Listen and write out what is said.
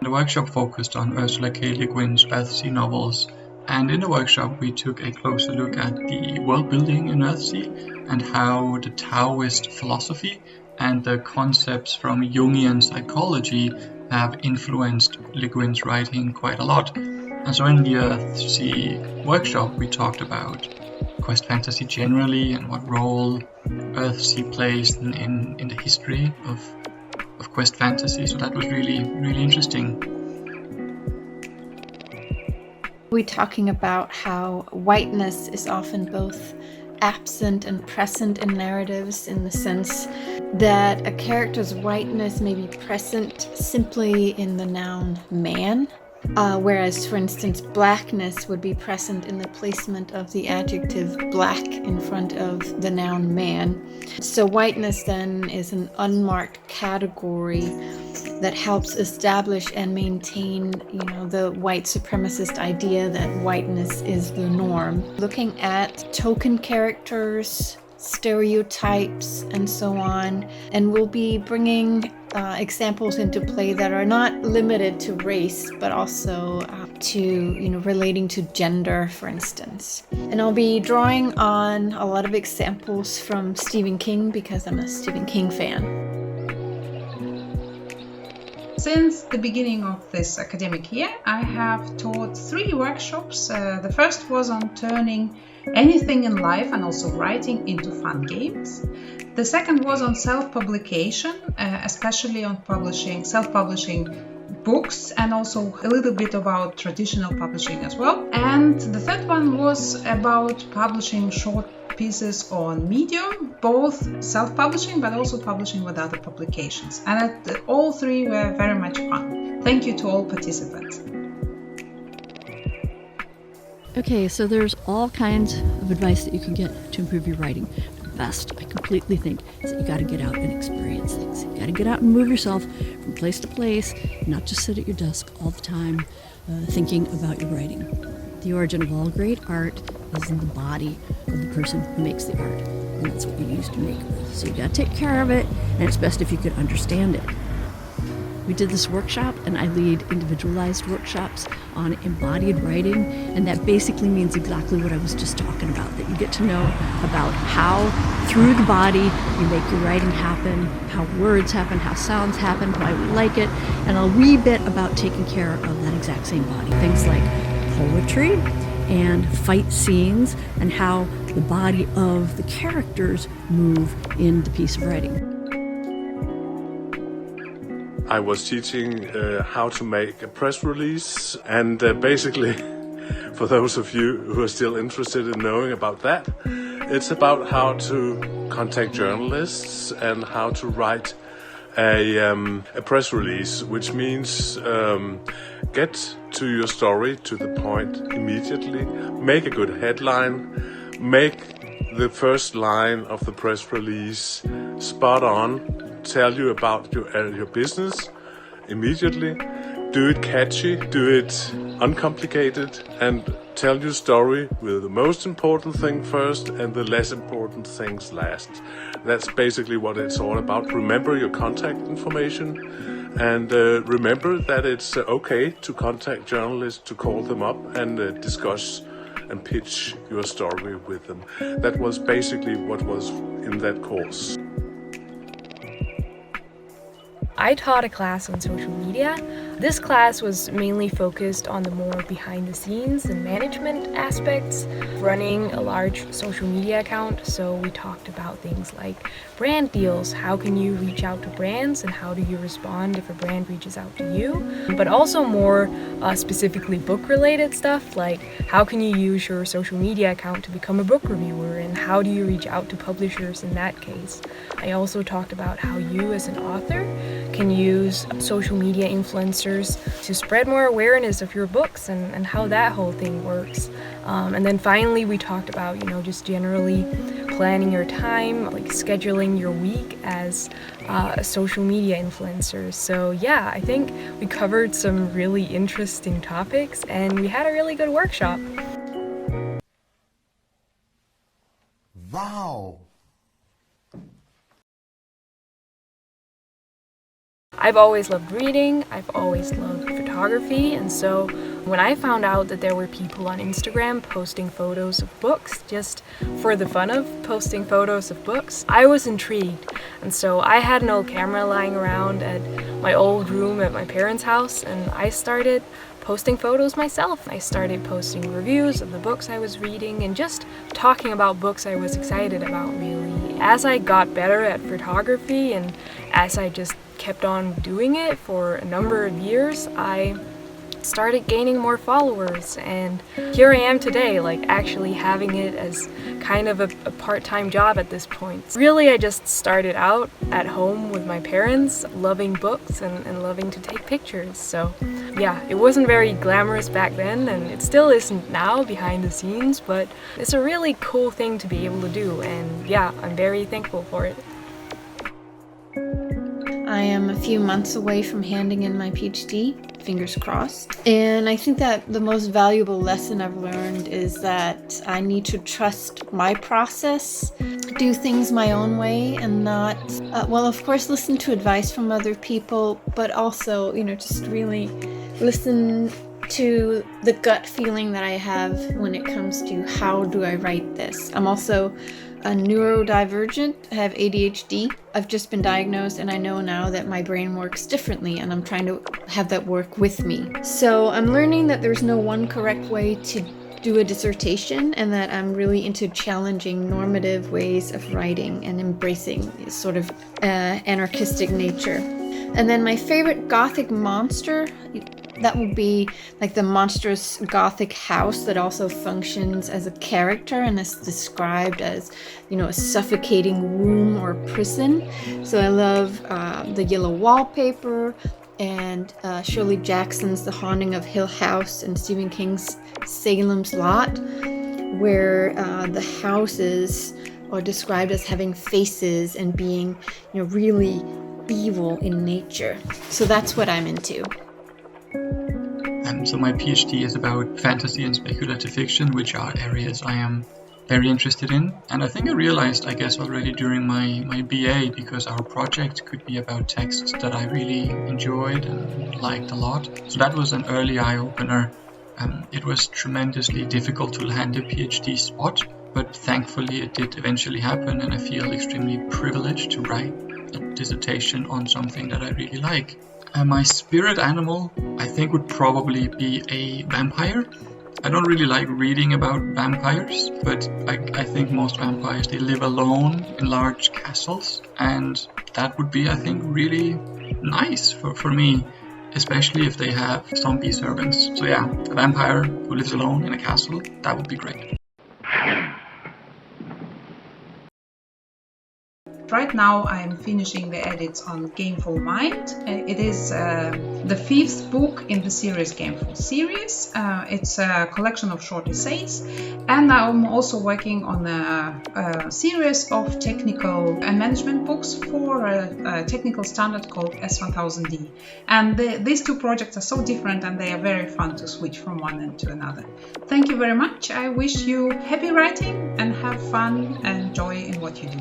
The workshop focused on Ursula K. Le Guin's Earthsea novels, and in the workshop we took a closer look at the world building in Earthsea and how the Taoist philosophy and the concepts from Jungian psychology have influenced Le Guin's writing quite a lot. And so in the Earthsea workshop we talked about quest fantasy generally and what role Earthsea plays in the history of quest fantasy. So that was really interesting. We're talking about how whiteness is often both absent and present in narratives, in the sense that a character's whiteness may be present simply in the noun man, whereas, for instance, blackness would be present in the placement of the adjective black in front of the noun man. So whiteness then is an unmarked category that helps establish and maintain, the white supremacist idea that whiteness is the norm. Looking at token characters, stereotypes, and so on, and we'll be bringing examples into play that are not limited to race, but also to relating to gender, for instance. And I'll be drawing on a lot of examples from Stephen King because I'm a Stephen King fan. Since the beginning of this academic year, I have taught 3 workshops. The first was on turning anything in life and also writing into fun games. The second was on self-publication, especially on self-publishing books, and also a little bit about traditional publishing as well. And the third one was about publishing short pieces on Medium, both self-publishing but also publishing with other publications. And all 3 were very much fun. Thank you to all participants. Okay, so there's all kinds of advice that you can get to improve your writing. The best, I completely think, is that you got to get out and experience things. You got to get out and move yourself from place to place, not just sit at your desk all the time thinking about your writing. The origin of all great art is in the body of the person who makes the art, and that's what you use to make it with. So you got to take care of it, and it's best if you could understand it. We did this workshop, and I lead individualized workshops on embodied writing, and that basically means exactly what I was just talking about, that you get to know about how, through the body, you make your writing happen, how words happen, how sounds happen, why we like it, and a wee bit about taking care of that exact same body. Things like poetry and fight scenes, and how the body of the characters move in the piece of writing. I was teaching how to make a press release, and basically, for those of you who are still interested in knowing about that, it's about how to contact journalists and how to write a press release, which means get to your story to the point immediately, make a good headline, make the first line of the press release spot on, tell you about your business immediately, do it catchy, do it uncomplicated, and tell your story with the most important thing first and the less important things last. That's basically what it's all about. Remember your contact information, and remember that it's okay to contact journalists, to call them up and discuss and pitch your story with them. That was basically what was in that course. I taught a class on social media. This class was mainly focused on the more behind the scenes and management aspects, running a large social media account. So we talked about things like brand deals, how can you reach out to brands and how do you respond if a brand reaches out to you, but also more specifically book related stuff, like how can you use your social media account to become a book reviewer and how do you reach out to publishers in that case. I also talked about how you as an author can use social media influencers to spread more awareness of your books and how that whole thing works. And then finally we talked about, just generally planning your time, like scheduling your week as a social media influencer. So yeah, I think we covered some really interesting topics and we had a really good workshop. Wow! I've always loved reading, I've always loved photography, and so when I found out that there were people on Instagram posting photos of books just for the fun of posting photos of books, I was intrigued. And so I had an old camera lying around at my old room at my parents' house, and I started posting photos myself. I started posting reviews of the books I was reading and just talking about books I was excited about, really. As I got better at photography and as I just kept on doing it for a number of years, I started gaining more followers, and here I am today, like actually having it as kind of a part-time job at this point. Really, I just started out at home with my parents, loving books and loving to take pictures. So yeah, it wasn't very glamorous back then, and it still isn't now behind the scenes, but it's a really cool thing to be able to do, and yeah, I'm very thankful for it. I am a few months away from handing in my PhD, fingers crossed. And I think that the most valuable lesson I've learned is that I need to trust my process, do things my own way, and not, of course, listen to advice from other people, but also, just really listen to the gut feeling that I have when it comes to how do I write this. I'm also a neurodivergent. I have ADHD. I've just been diagnosed, and I know now that my brain works differently, and I'm trying to have that work with me. So I'm learning that there's no one correct way to do a dissertation, and that I'm really into challenging normative ways of writing and embracing sort of anarchistic nature. And then my favorite Gothic monster, that would be like the monstrous Gothic house that also functions as a character and is described as, a suffocating room or prison. So I love the yellow wallpaper and Shirley Jackson's The Haunting of Hill House and Stephen King's Salem's Lot, where the houses are described as having faces and being, really evil in nature. So that's what I'm into. So my PhD is about fantasy and speculative fiction, which are areas I am very interested in. And I think I realized, already during my BA, because our project could be about texts that I really enjoyed and liked a lot. So that was an early eye-opener. It was tremendously difficult to land a PhD spot, but thankfully it did eventually happen, and I feel extremely privileged to write a dissertation on something that I really like. My spirit animal, I think, would probably be a vampire. I don't really like reading about vampires, but I think most vampires, they live alone in large castles, and that would be, I think, really nice for me, especially if they have zombie servants. So yeah, a vampire who lives alone in a castle, that would be great. Right now I'm finishing the edits on Gameful Mind. It is the 5th book in the series Gameful series. It's a collection of short essays, and I'm also working on a series of technical and management books for a technical standard called S1000D. And these two projects are so different, and they are very fun to switch from one end to another. Thank you very much. I wish you happy writing and have fun and joy in what you do.